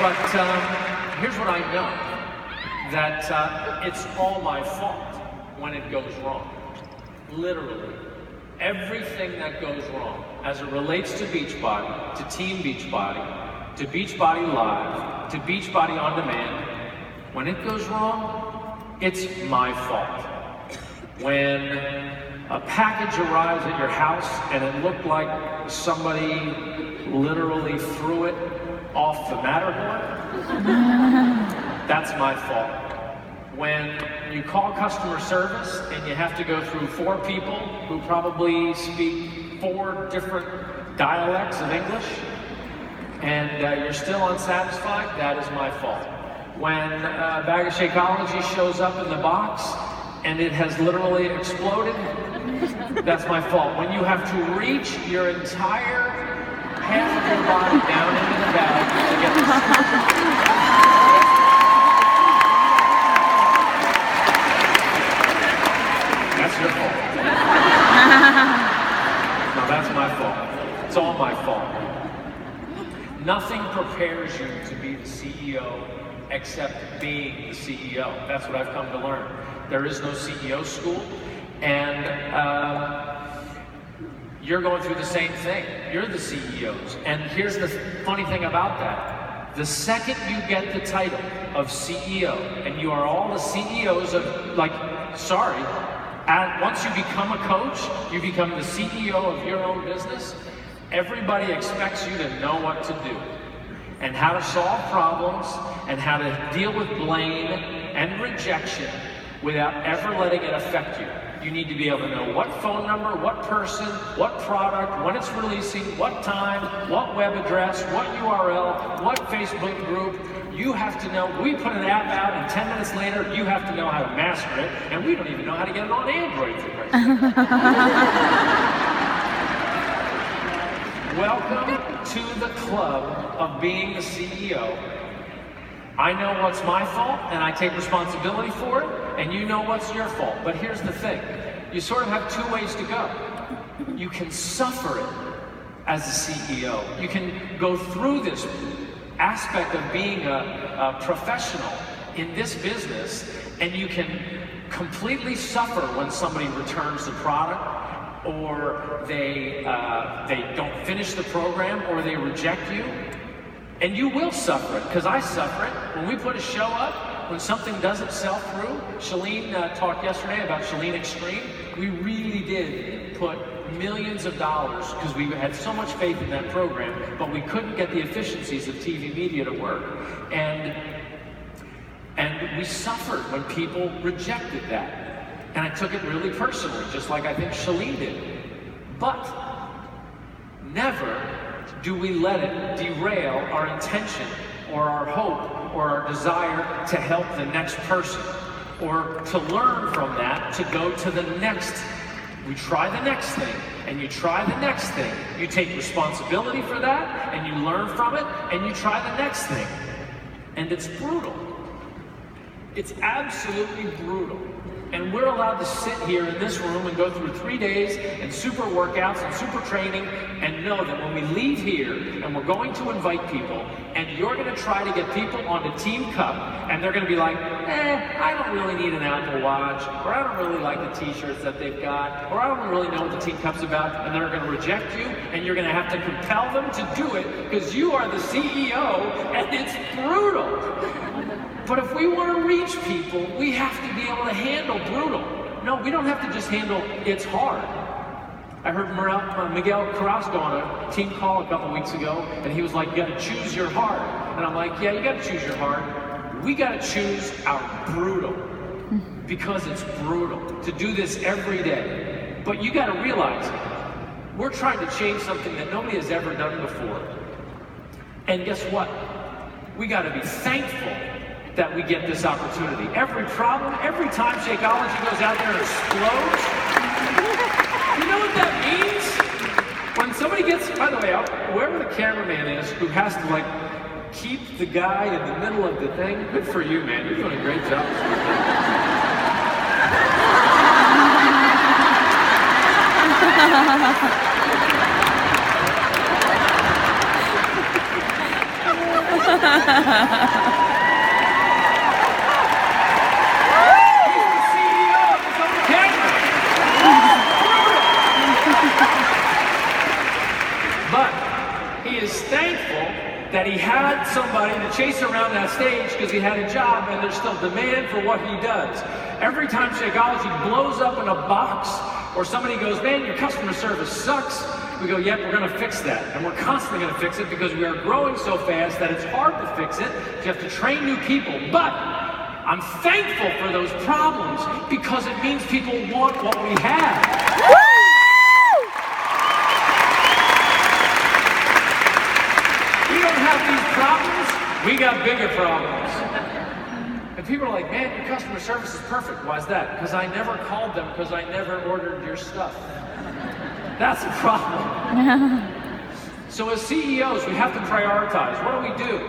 But here's what I know, that it's all my fault when it goes wrong. Literally. Everything that goes wrong as it relates to Beachbody, to Team Beachbody, to Beachbody Live, to Beachbody On Demand, when it goes wrong, it's my fault. When a package arrives at your house and it looked like somebody literally threw it off the Matterhorn, that's my fault. When you call customer service and you have to go through 4 people who probably speak 4 different dialects of English, and you're still unsatisfied, that is my fault. When a bag of Shakeology shows up in the box and it has literally exploded, that's my fault. When you have to reach your entire half of your body down into the bag to get the that's your fault. No, that's my fault. It's all my fault. Nothing prepares you to be the CEO except being the CEO. That's what I've come to learn. There is no CEO school, and you're going through the same thing. You're the CEOs. And here's the funny thing about that. The second you get the title of CEO, and you are all the CEOs of, once you become a coach, you become the CEO of your own business, everybody expects you to know what to do and how to solve problems and how to deal with blame and rejection without ever letting it affect you. You need to be able to know what phone number, what person, what product, when it's releasing, what time, what web address, what URL, what Facebook group. You have to know. We put an app out and 10 minutes later, you have to know how to master it, and we don't even know how to get it on Android for Christ's sake. Welcome to the club of being the CEO. I know what's my fault, and I take responsibility for it, and you know what's your fault. But here's the thing. You sort of have 2 ways to go. You can suffer it as a CEO. You can go through this aspect of being a professional in this business, and you can completely suffer when somebody returns the product, or they don't finish the program, or they reject you. And you will suffer it, because I suffer it. When we put a show up, when something doesn't sell through, Shalene talked yesterday about Shalene Extreme. We really did put millions of dollars, because we had so much faith in that program, but we couldn't get the efficiencies of TV media to work. And we suffered when people rejected that. And I took it really personally, just like I think Shalene did. But never do we let it derail our intention or our hope or our desire to help the next person, or to learn from that to go to the next. We try the next thing, and you try the next thing. You take responsibility for that, and you learn from it, and you try the next thing. And it's brutal. It's absolutely brutal. And we're allowed to sit here in this room and go through 3 days and super workouts and super training, and know that when we leave here and we're going to invite people, and you're going to try to get people onto Team Cup, and they're going to be like, I don't really need an Apple Watch, or I don't really like the t-shirts that they've got, or I don't really know what the Team Cup's about, and they're going to reject you, and you're going to have to compel them to do it because you are the CEO, and it's brutal. But if we want to reach people, we have to be able to handle brutal. No, we don't have to just handle it's hard. I heard Miguel Carrasco on a team call a couple weeks ago, and he was like, you got to choose your hard. And I'm like, yeah, you got to choose your hard. We got to choose our brutal, because it's brutal to do this every day. But you got to realize, we're trying to change something that nobody has ever done before. And guess what? We got to be thankful that we get this opportunity. Every problem, every time Shakeology goes out there and explodes, you know what that means? When somebody gets, by the way, whoever the cameraman is who has to keep the guy in the middle of the thing, good for you, man. You're doing a great job. CEO of his own camera. But he is thankful that he had somebody to chase around that stage because he had a job and there's still demand for what he does. Every time Shakeology blows up in a box or somebody goes, man, your customer service sucks, we go, yep, we're going to fix that. And we're constantly going to fix it because we are growing so fast that it's hard to fix it. You have to train new people. But I'm thankful for those problems because it means people want what we have. We don't have these problems, we got bigger problems. And people are like, man, your customer service is perfect. Why is that? Because I never called them because I never ordered your stuff. That's a problem. So as CEOs, we have to prioritize. What do we do?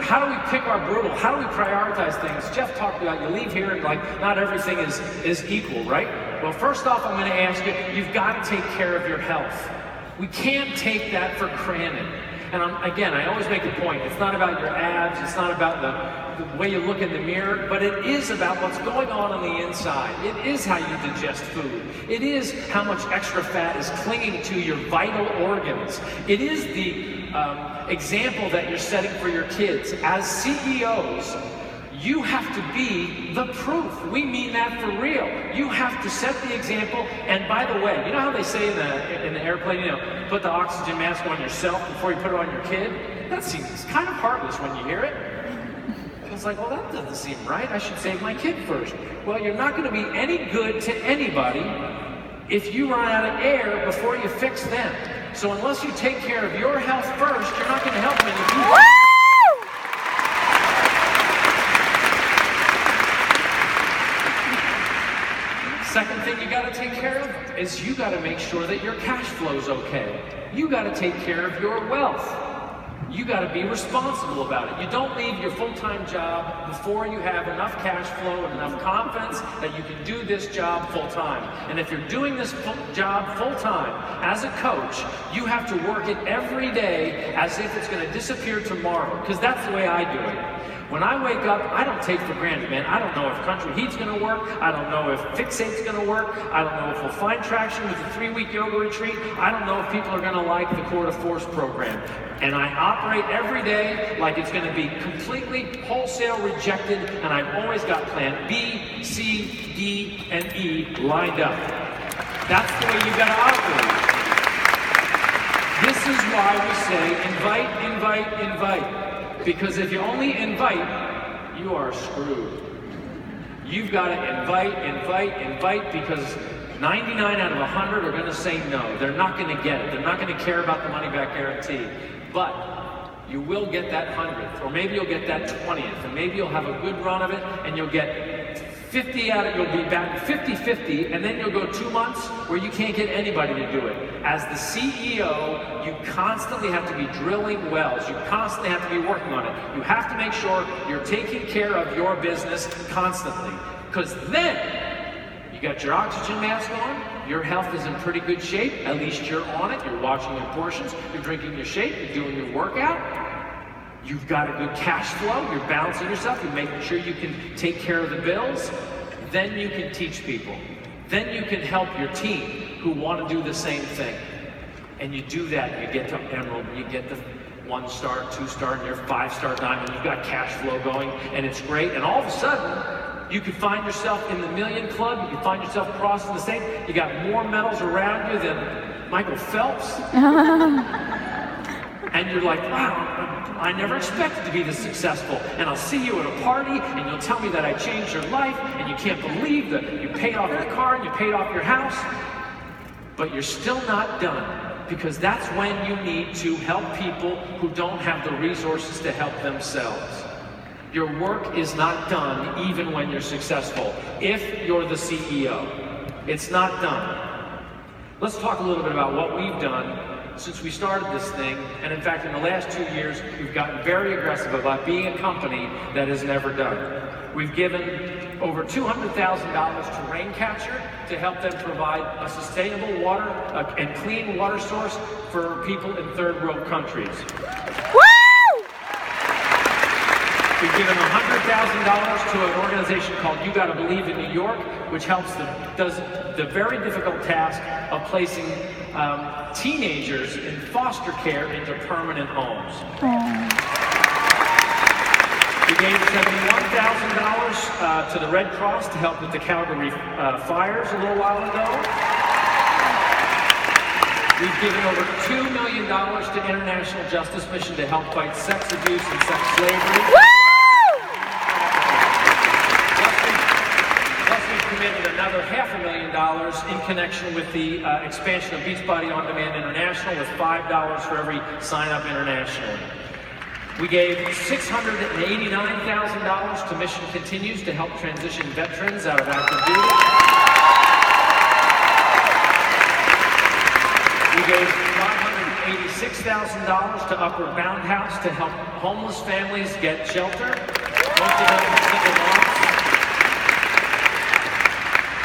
How do we pick our brutal? How do we prioritize things? Jeff talked about you leave here and like not everything is equal, right? Well, first off, I'm going to ask you, you've got to take care of your health. We can't take that for granted. And again, I always make the point, it's not about your abs, it's not about the way you look in the mirror, but it is about what's going on the inside. It is how you digest food. It is how much extra fat is clinging to your vital organs. It is the example that you're setting for your kids. As CEOs, you have to be the proof. We mean that for real. You have to set the example. And by the way, you know how they say in the airplane, you know, put the oxygen mask on yourself before you put it on your kid? That seems kind of heartless when you hear it. It's like, well, that doesn't seem right. I should save my kid first. Well, you're not going to be any good to anybody if you run out of air before you fix them. So unless you take care of your health first, you're not going to help many people. Second thing you got to take care of is you got to make sure that your cash flow's okay. You got to take care of your wealth. You got to be responsible about it. You don't leave your full-time job before you have enough cash flow and enough confidence that you can do this job full-time. And if you're doing this job full-time as a coach, you have to work it every day as if it's going to disappear tomorrow, because that's the way I do it. When I wake up, I don't take for granted, man. I don't know if Country Heat's going to work. I don't know if Fixate's going to work. I don't know if we'll find traction with the 3-week yoga retreat. I don't know if people are going to like the Core to Force program. And I operate every day like it's going to be completely wholesale rejected, and I've always got plan B, C, D, and E lined up. That's the way you got to operate. This is why we say invite, invite, invite. Because if you only invite, you are screwed. You've got to invite, invite, invite, because 99 out of 100 are going to say no. They're not going to get it. They're not going to care about the money back guarantee. But you will get that 100th, or maybe you'll get that 20th, and maybe you'll have a good run of it, and you'll get 50 out of it, you'll be back 50-50, and then you'll go 2 months where you can't get anybody to do it. As the CEO, you constantly have to be drilling wells. You constantly have to be working on it. You have to make sure you're taking care of your business constantly, because then you got your oxygen mask on, your health is in pretty good shape, at least you're on it, you're watching your portions, you're drinking your shake, you're doing your workout, you've got a good cash flow, you're balancing yourself, you're making sure you can take care of the bills, then you can teach people. Then you can help your team who want to do the same thing. And you do that, you get to Emerald, you get the 1-star, 2-star, and your 5-star diamond, you've got cash flow going, and it's great, and all of a sudden, you can find yourself in the $1 million club, you can find yourself crossing the state, you got more medals around you than Michael Phelps. And you're like, wow, I never expected to be this successful. And I'll see you at a party, and you'll tell me that I changed your life, and you can't believe that you paid off your car and you paid off your house. But you're still not done, because that's when you need to help people who don't have the resources to help themselves. Your work is not done even when you're successful, if you're the CEO. It's not done. Let's talk a little bit about what we've done since we started this thing, and in fact, in the last 2 years, we've gotten very aggressive about being a company that is never done. We've given over $200,000 to Raincatcher to help them provide a sustainable water and clean water source for people in third world countries. Woo! We've given $100,000 to an organization called You Gotta Believe in New York, which does the very difficult task of placing teenagers in foster care into permanent homes. We gave $71,000 to the Red Cross to help with the Calgary fires a little while ago. We've given over $2 million to International Justice Mission to help fight sex abuse and sex slavery. Plus we've committed another $500,000 in connection with the expansion of Beachbody On Demand International, with $5 for every sign-up internationally. We gave $689,000 to Mission Continues to help transition veterans out of active duty. We gave $586,000 to Upward Bound House to help homeless families get shelter. Most of them single moms.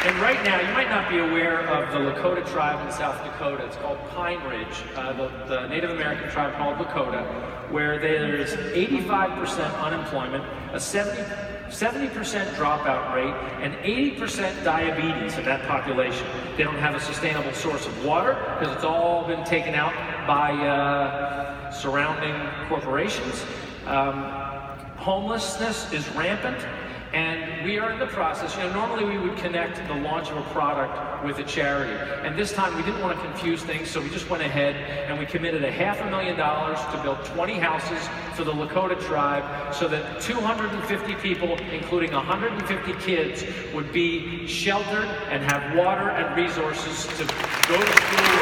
And right now, you might not be aware of the Lakota tribe in South Dakota. It's called Pine Ridge, the Native American tribe called Lakota, where there is 85% unemployment, a 70% dropout rate, and 80% diabetes in that population. They don't have a sustainable source of water because it's all been taken out by surrounding corporations. Homelessness is rampant. And we are in the process, normally we would connect the launch of a product with a charity. And this time we didn't want to confuse things, so we just went ahead and we committed $500,000 to build 20 houses for the Lakota tribe so that 250 people, including 150 kids, would be sheltered and have water and resources to go to school.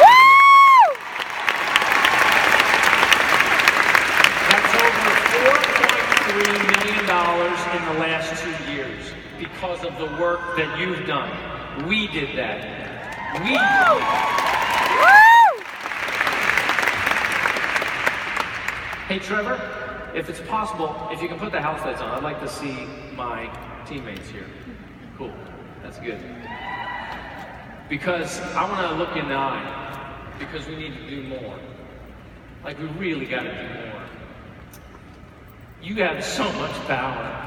That's over $4.3 million in the last 2 years because of the work that you've done. We did that. We did that. Hey Trevor, if it's possible, if you can put the house lights on, I'd like to see my teammates here. Cool, that's good. Because I want to look you in the eye, because we need to do more. Like, we really got to do more. You have so much power.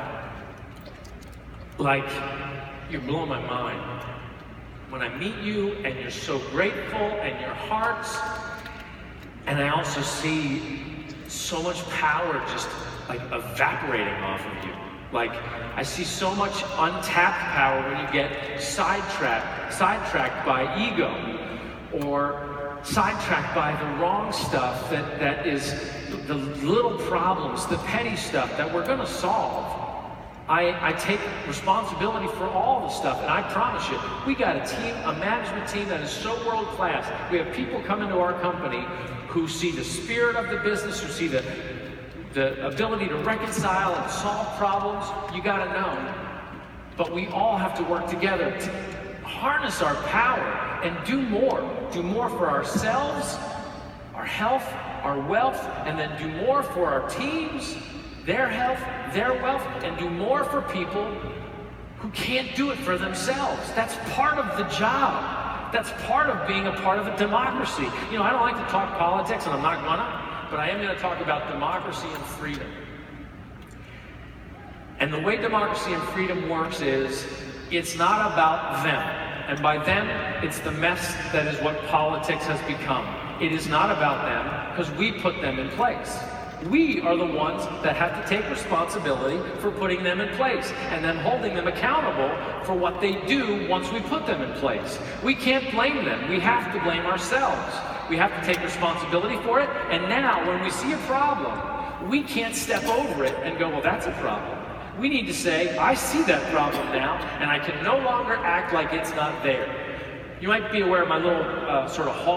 Like, you're blowing my mind. When I meet you and you're so grateful and your hearts, and I also see so much power just like evaporating off of you. Like, I see so much untapped power when you get sidetracked by ego, or sidetracked by the wrong stuff that is the little problems, the petty stuff that we're gonna solve. I take responsibility for all the stuff, and I promise you, we got a team, a management team that is so world class. We have people come into our company who see the spirit of the business, who see the ability to reconcile and solve problems. You gotta know. But we all have to work together to harness our power and do more. Do more for ourselves, our health, our wealth, and then do more for our teams, their health, their wealth, and do more for people who can't do it for themselves. That's part of the job. That's part of being a part of a democracy. I don't like to talk politics, and I'm not gonna, but I am gonna talk about democracy and freedom. And the way democracy and freedom works is, it's not about them. And by them, it's the mess that is what politics has become. It is not about them, because we put them in place. We are the ones that have to take responsibility for putting them in place, and then holding them accountable for what they do once we put them in place. We can't blame them. We have to blame ourselves. We have to take responsibility for it, and now when we see a problem, we can't step over it and go, well, that's a problem. We need to say, I see that problem now, and I can no longer act like it's not there. You might be aware of my little sort of hall